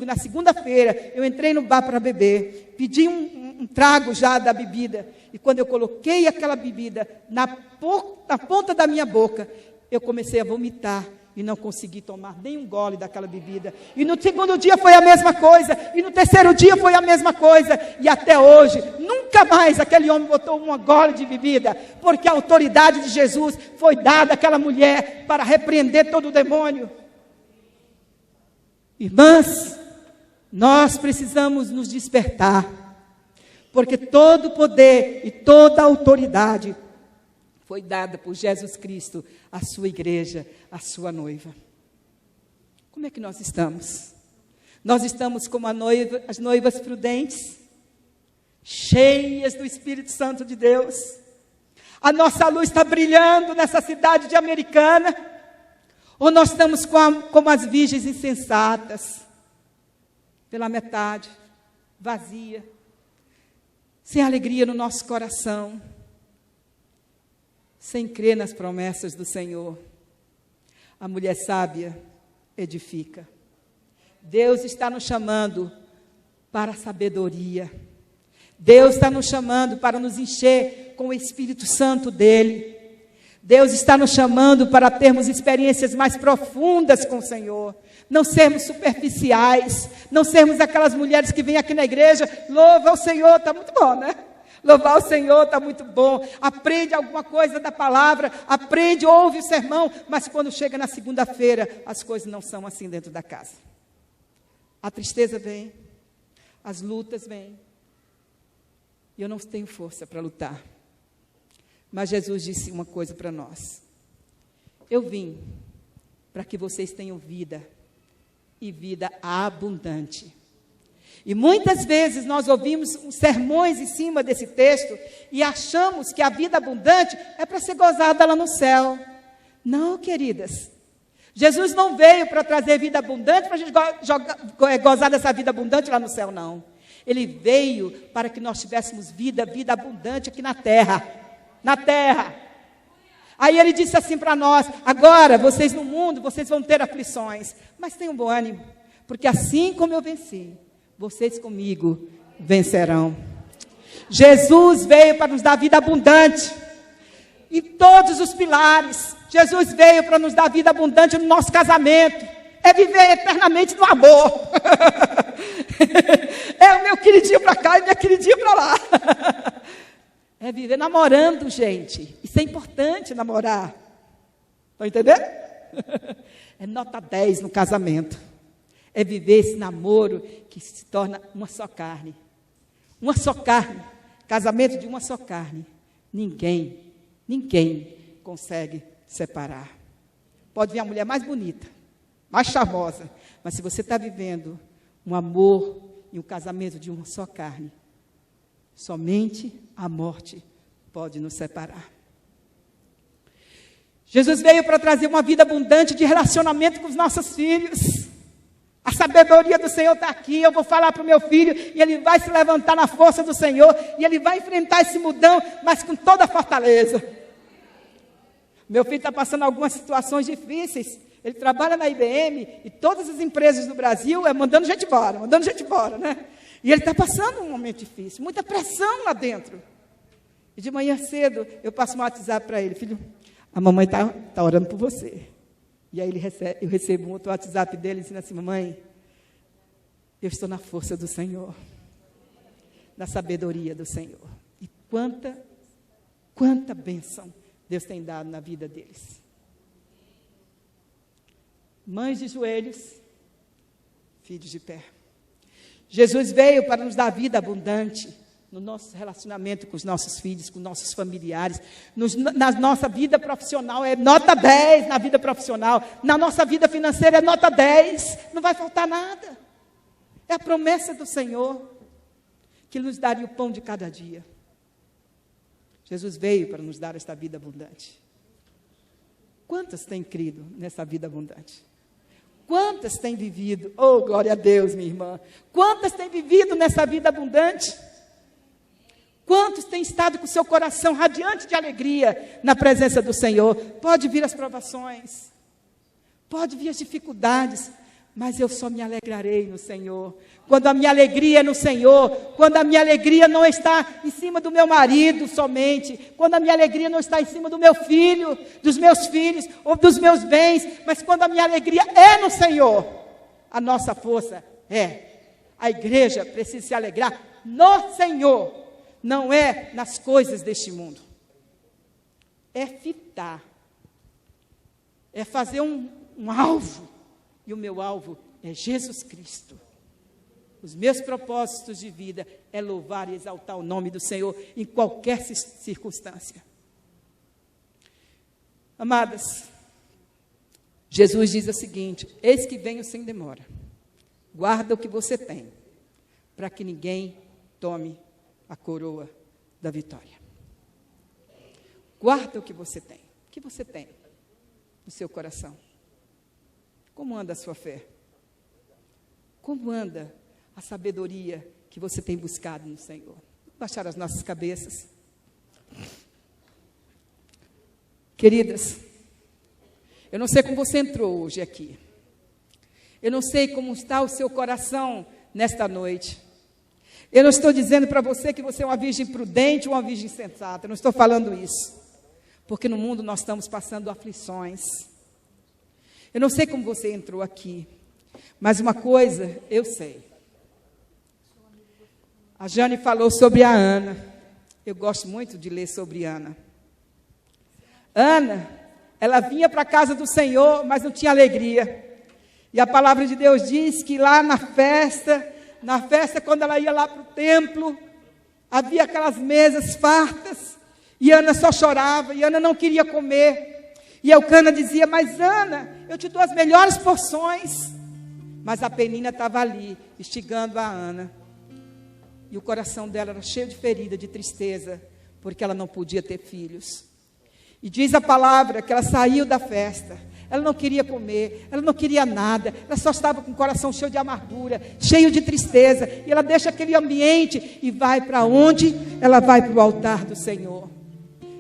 na segunda-feira, eu entrei no bar para beber. Pedi um trago já da bebida. E quando eu coloquei aquela bebida na ponta da minha boca, eu comecei a vomitar. E não consegui tomar nem um gole daquela bebida. E no segundo dia foi a mesma coisa. E no terceiro dia foi a mesma coisa. E até hoje, nunca mais aquele homem botou um gole de bebida. Porque a autoridade de Jesus foi dada àquela mulher para repreender todo o demônio. Irmãs, nós precisamos nos despertar. Porque todo o poder e toda a autoridade foi dada por Jesus Cristo à sua igreja, à sua noiva. Como é que nós estamos? Nós estamos como as noivas prudentes, cheias do Espírito Santo de Deus. A nossa luz está brilhando nessa cidade de Americana. Ou nós estamos como as virgens insensatas, pela metade, vazia, sem alegria no nosso coração, sem crer nas promessas do Senhor. A mulher sábia edifica. Deus está nos chamando para a sabedoria. Deus está nos chamando para nos encher com o Espírito Santo dEle. Deus está nos chamando para termos experiências mais profundas com o Senhor. Não sermos superficiais. Não sermos aquelas mulheres que vêm aqui na igreja: louva o Senhor, está muito bom, né? Louvar o Senhor está muito bom. Aprende alguma coisa da palavra, ouve o sermão, mas quando chega na segunda-feira, as coisas não são assim dentro da casa. A tristeza vem, as lutas vêm, e eu não tenho força para lutar. Mas Jesus disse uma coisa para nós: eu vim para que vocês tenham vida, e vida abundante. E muitas vezes nós ouvimos sermões em cima desse texto e achamos que a vida abundante é para ser gozada lá no céu. Não, queridas. Jesus não veio para trazer vida abundante para a gente gozar dessa vida abundante lá no céu, não. Ele veio para que nós tivéssemos vida abundante aqui na terra. Na terra. Aí ele disse assim para nós: agora vocês no mundo, vocês vão ter aflições, mas tenham bom ânimo, porque assim como eu venci, vocês comigo vencerão. Jesus veio para nos dar vida abundante em todos os pilares. Jesus veio para nos dar vida abundante no nosso casamento. É viver eternamente no amor. É o meu queridinho para cá e minha queridinha para lá. É viver namorando, gente. Isso é importante, namorar. Estão entendendo? É nota 10 no casamento. É viver esse namoro que se torna uma só carne. Uma só carne. Casamento de uma só carne. Ninguém consegue separar. Pode vir a mulher mais bonita, mais charmosa, mas se você está vivendo um amor e um casamento de uma só carne, somente a morte pode nos separar. Jesus veio para trazer uma vida abundante de relacionamento com os nossos filhos. A sabedoria do Senhor está aqui. Eu vou falar para o meu filho e ele vai se levantar na força do Senhor e ele vai enfrentar esse mundão, mas com toda a fortaleza. Meu filho está passando algumas situações difíceis. Ele trabalha na IBM e todas as empresas do Brasil mandando gente embora, né? E ele está passando um momento difícil, muita pressão lá dentro. E de manhã cedo eu passo um WhatsApp para ele: filho, a mamãe está orando por você. E aí eu recebo um outro WhatsApp dele dizendo assim: mamãe, eu estou na força do Senhor, na sabedoria do Senhor. E quanta bênção Deus tem dado na vida deles. Mães de joelhos, filhos de pé. Jesus veio para nos dar vida abundante no nosso relacionamento com os nossos filhos, com nossos familiares, na nossa vida profissional é nota 10 na vida profissional, na nossa vida financeira é nota 10, não vai faltar nada. É a promessa do Senhor, que nos daria o pão de cada dia. Jesus veio para nos dar esta vida abundante. Quantas têm crido nessa vida abundante? Quantas têm vivido? Oh, glória a Deus, minha irmã. Quantas têm vivido nessa vida abundante? Quantos têm estado com seu coração radiante de alegria na presença do Senhor? Pode vir as provações, pode vir as dificuldades, mas eu só me alegrarei no Senhor. Quando a minha alegria é no Senhor, quando a minha alegria não está em cima do meu marido somente, quando a minha alegria não está em cima do meu filho, dos meus filhos ou dos meus bens, mas quando a minha alegria é no Senhor, a nossa força é. A igreja precisa se alegrar no Senhor, não é nas coisas deste mundo. É fitar, é fazer um alvo, e o meu alvo é Jesus Cristo. Os meus propósitos de vida é louvar e exaltar o nome do Senhor em qualquer circunstância. Amadas, Jesus diz o seguinte: eis que venho sem demora. Guarda o que você tem, para que ninguém tome a coroa da vitória. Guarda o que você tem. O que você tem no seu coração? Como anda a sua fé? Como anda a sabedoria que você tem buscado no Senhor? Vamos baixar as nossas cabeças. Queridas, eu não sei como você entrou hoje aqui. Eu não sei como está o seu coração nesta noite. Eu não estou dizendo para você que você é uma virgem prudente ou uma virgem sensata. Eu não estou falando isso. Porque no mundo nós estamos passando aflições. Eu não sei como você entrou aqui, mas uma coisa eu sei. A Jane falou sobre a Ana. Eu gosto muito de ler sobre Ana. Ana, ela vinha para a casa do Senhor, mas não tinha alegria. E a palavra de Deus diz que lá na festa, quando ela ia lá para o templo, havia aquelas mesas fartas, e Ana só chorava, e Ana não queria comer. E Elcana dizia: mas Ana, eu te dou as melhores porções. Mas a Penina estava ali, instigando a Ana. E o coração dela era cheio de ferida, de tristeza, porque ela não podia ter filhos. E diz a palavra que ela saiu da festa. Ela não queria comer, ela não queria nada. Ela só estava com o coração cheio de amargura, cheio de tristeza. E ela deixa aquele ambiente e vai para onde? Ela vai para o altar do Senhor.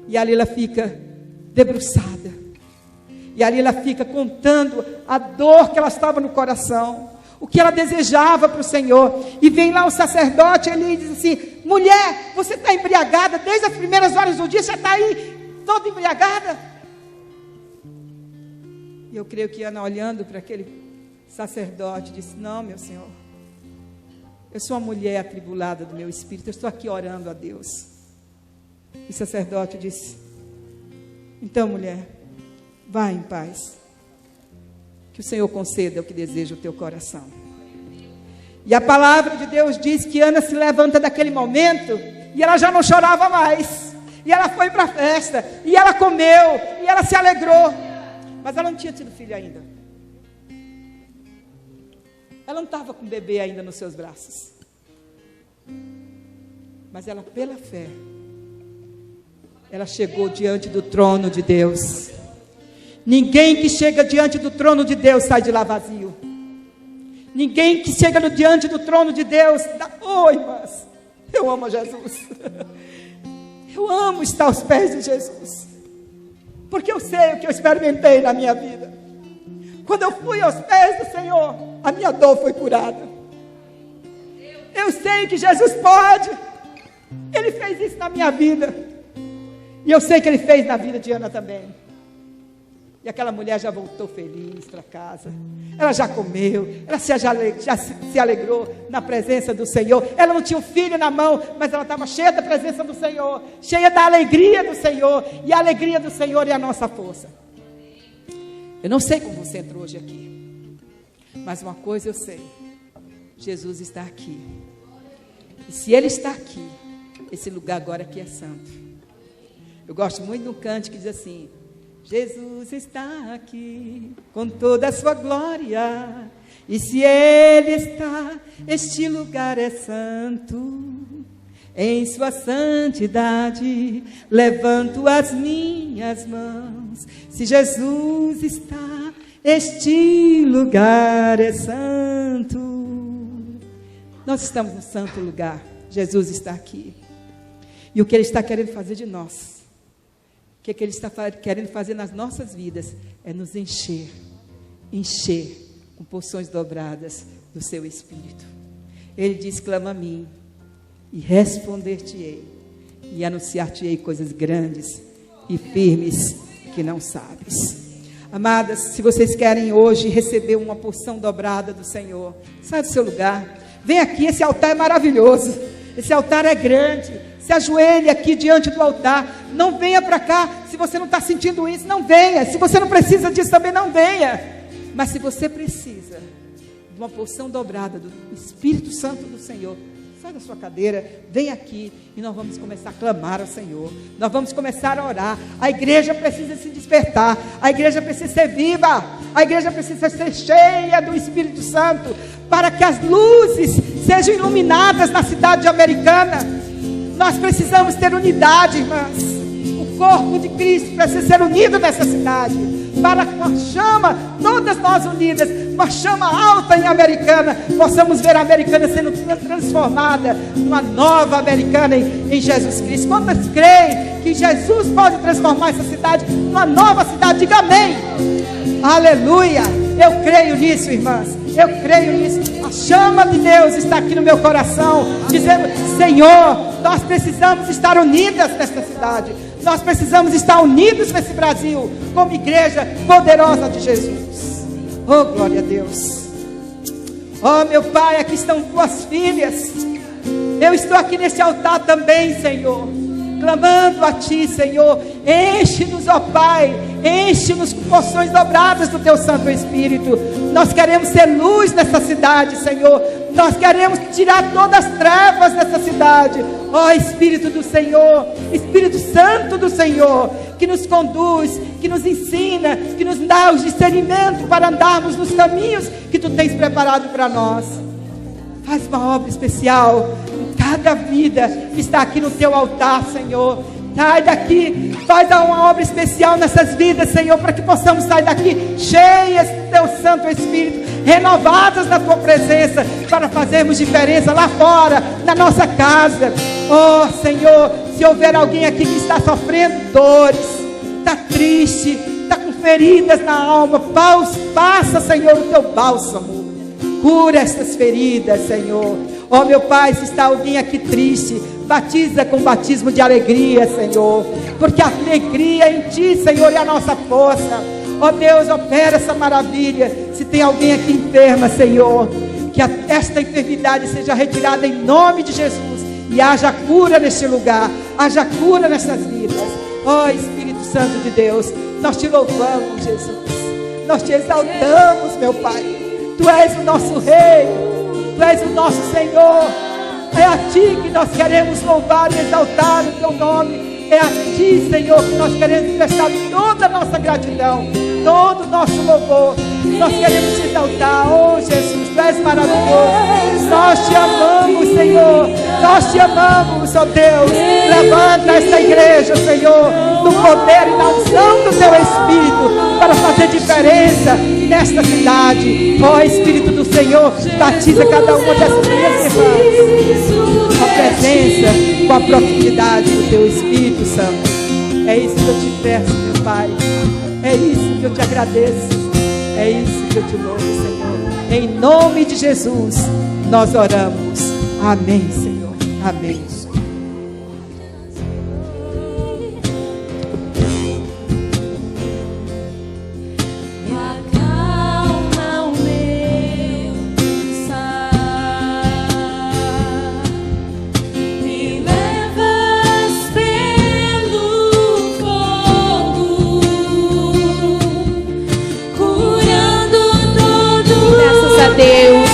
E ali ela fica debruçada. E ali ela fica contando a dor que ela estava no coração, o que ela desejava para o Senhor. E vem lá o sacerdote, ele diz assim: mulher, você está embriagada desde as primeiras horas do dia, você está aí toda embriagada. E eu creio que Ana, olhando para aquele sacerdote, disse: não, meu Senhor, eu sou uma mulher atribulada do meu espírito, eu estou aqui orando a Deus. E o sacerdote disse: então, mulher, vá em paz, que o Senhor conceda o que deseja o teu coração. E a palavra de Deus diz que Ana se levanta daquele momento, e ela já não chorava mais, e ela foi para a festa, e ela comeu, e ela se alegrou, mas ela não tinha tido filho ainda, ela não estava com o bebê ainda nos seus braços, mas ela, pela fé, ela chegou diante do trono de Deus, Ninguém que chega diante do trono de Deus sai de lá vazio. Ninguém que chega diante do trono de Deus irmãs, eu amo Jesus. Eu amo estar aos pés de Jesus, porque eu sei o que eu experimentei na minha vida. Quando eu fui aos pés do Senhor, a minha dor foi curada. Eu sei que Jesus pode. Ele fez isso na minha vida, e eu sei que Ele fez na vida de Ana também. E aquela mulher já voltou feliz para casa. Ela já comeu, ela já se alegrou na presença do Senhor. Ela não tinha um filho na mão, mas ela estava cheia da presença do Senhor, cheia da alegria do Senhor. E a alegria do Senhor é a nossa força. Eu não sei como você entrou hoje aqui, mas uma coisa eu sei: Jesus está aqui. E se Ele está aqui, esse lugar agora aqui é santo. Eu gosto muito de um cântico que diz assim: Jesus está aqui com toda a sua glória, e se Ele está, este lugar é santo. Em sua santidade levanto as minhas mãos. Se Jesus está, este lugar é santo. Nós estamos no santo lugar. Jesus está aqui. E o que Ele está querendo fazer de nós, o que Ele está querendo fazer nas nossas vidas, é nos encher com porções dobradas do seu Espírito. Ele diz: clama a mim, e responder-te-ei, e anunciar-te-ei coisas grandes e firmes que não sabes. Amadas, se vocês querem hoje receber uma porção dobrada do Senhor, sai do seu lugar, vem aqui. Esse altar é maravilhoso, esse altar é grande. Se ajoelhe aqui diante do altar. Não venha para cá se você não está sentindo isso, não venha. Se você não precisa disso também, não venha. Mas se você precisa de uma porção dobrada do Espírito Santo do Senhor, sai da sua cadeira, vem aqui, e nós vamos começar a clamar ao Senhor. Nós vamos começar a orar. A igreja precisa se despertar, a igreja precisa ser viva, a igreja precisa ser cheia do Espírito Santo, para que as luzes sejam iluminadas na cidade americana. Nós precisamos ter unidade, irmãs. O corpo de Cristo precisa ser unido nessa cidade, para que uma chama, todas nós unidas, uma chama alta em Americana, possamos ver a Americana sendo transformada numa nova Americana em Jesus Cristo. Quantas creem que Jesus pode transformar essa cidade numa nova cidade? Diga amém. Aleluia. Eu creio nisso, irmãs. Eu creio nisso. A chama de Deus está aqui no meu coração, dizendo: Senhor, nós precisamos estar unidas nesta cidade. Nós precisamos estar unidos nesse Brasil, como igreja poderosa de Jesus. Oh, glória a Deus. Oh, meu Pai, aqui estão tuas filhas. Eu estou aqui nesse altar também, Senhor, clamando a Ti, Senhor. Enche-nos, ó Pai, enche-nos com porções dobradas do Teu Santo Espírito. Nós queremos ser luz nessa cidade, Senhor. Nós queremos tirar todas as trevas dessa cidade. Ó Espírito do Senhor, Espírito Santo do Senhor, que nos conduz, que nos ensina, que nos dá o discernimento para andarmos nos caminhos que Tu tens preparado para nós. Faz uma obra especial em cada vida que está aqui no Teu altar, Senhor. Sai daqui, faz uma obra especial nessas vidas, Senhor, para que possamos sair daqui cheias do Teu Santo Espírito, renovadas na Tua presença, para fazermos diferença lá fora, na nossa casa. Oh, Senhor, se houver alguém aqui que está sofrendo dores, está triste, está com feridas na alma, passa, Senhor, o Teu bálsamo. Cura estas feridas, Senhor. Oh, meu Pai, se está alguém aqui triste, batiza com batismo de alegria, Senhor, porque a alegria em Ti, Senhor, é a nossa força. Oh Deus, opera essa maravilha. Se tem alguém aqui enferma, Senhor, que esta enfermidade seja retirada em nome de Jesus, e haja cura neste lugar, haja cura nessas vidas. Oh Espírito Santo de Deus, nós Te louvamos, Jesus, nós Te exaltamos, meu Pai. Tu és o nosso Rei, Tu és o nosso Senhor. É a Ti que nós queremos louvar e exaltar o Teu nome. É a Ti, Senhor, que nós queremos prestar toda a nossa gratidão, todo o nosso louvor. Nós queremos Te exaltar. Oh Jesus, Tu és maravilhoso. Nós Te amamos, Senhor. Nós te amamos, ó Deus. Levanta esta igreja, Senhor, no poder e na unção do teu Espírito, para fazer diferença nesta cidade. Ó Espírito do Senhor, batiza cada uma dessas minhas irmãs com a presença, com a profundidade do teu Espírito Santo. É isso que eu te peço, meu Pai. É isso que eu te agradeço. É isso que eu te louvo, Senhor. Em nome de Jesus, nós oramos. Amém, Senhor. Amém.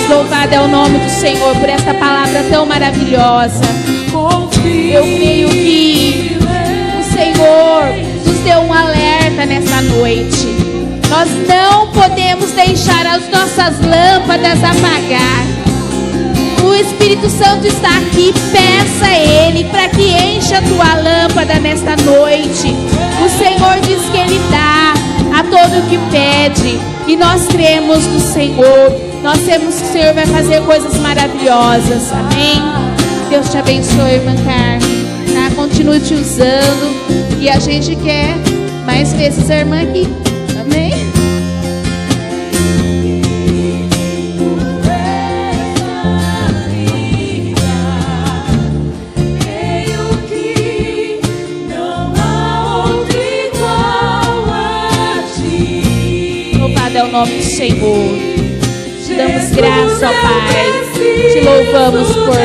Louvado é o nome do Senhor por esta palavra tão maravilhosa. Eu creio que o Senhor nos deu um alerta nessa noite. Nós não podemos deixar as nossas lâmpadas apagar. O Espírito Santo está aqui, peça a Ele para que encha a tua lâmpada nesta noite. O Senhor diz que Ele dá a todo o que pede, e nós cremos no Senhor. Nós temos que o Senhor vai fazer coisas maravilhosas. Amém? Deus te abençoe, irmã Carmen. Tá? Continue te usando. E a gente quer mais vezes a irmã aqui. Amém? Louvado é o nome do Senhor. Te damos graça, ó Pai. Te louvamos por